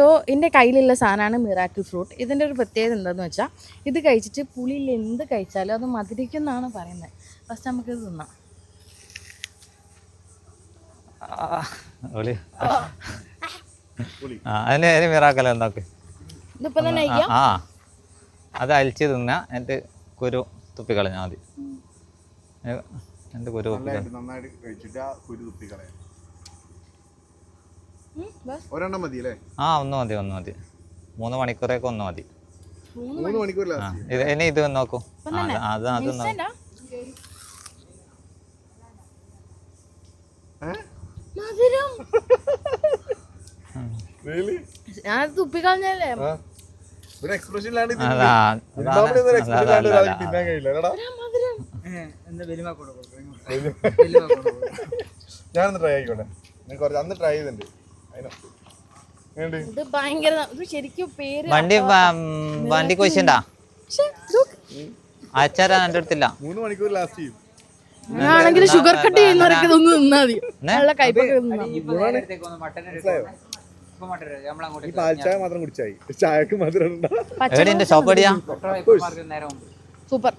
So എൻ്റെ കയ്യിലുള്ള സാധനമാണ് മിറാക്കിൾ ഫ്രൂട്ട്. ഇതിൻ്റെ ഒരു പ്രത്യേകത എന്താണെന്ന് വെച്ചാൽ ഇത് കഴിച്ചിട്ട് പുളിയിൽ എന്ത് കഴിച്ചാലും അത് മധുരിക്കുമെന്നാണ് പറയുന്നത്. ഫസ്റ്റ് നമുക്കിത് തിന്നാം. അതിന് മിറാക്കൽ എന്താക്ക് ഇതിപ്പോൾ തന്നെ കഴിക്കാം. ആ അത് അലിച്ച് തിന്നാ എന്നിട്ട് കുരു തുപ്പിക്കളഞ്ഞാൽ മതി. എൻ്റെ കുരു നന്നായിട്ട് കഴിച്ചിട്ട് ആ കുരു തുപ്പിക്കളയാം. ഒരെണ്ണം മതി അല്ലേ? ആ ഒന്ന് മതി 3 മണിക്കൂറേക്ക് ഒന്ന് മതി. 3 മണിക്കൂർ ഇനി ഇത് നോക്കൂ. അത് ഞാൻ തുപ്പിക്കളഞ്ഞല്ലേ. ഞാനൊന്ന് ട്രൈ ആയിക്കോട്ടെ. അന്ന് ട്രൈ ചെയ്തിട്ടുണ്ട്. ഇത് ഭയങ്കര ശരിക്കും പേര് വണ്ടി കൊയ്ച്ചുണ്ടാ അച്ചാരാ എൻ്റെ അടുത്തില്ല. 3 മണിക്കൂർ ലാസ്റ്റ് ചെയ്യും. ആണെങ്കിൽ ഷുഗർ കട്ട് ചെയ്യുന്നവരൊക്കെ ഇതൊന്ന് തിന്നാ മതി. നല്ല കൈപ്പൊക്കെ ഈ പാൽച്ചായ മാത്രം കുടിച്ചായി. ചായക്ക് മധുരം സൂപ്പർ.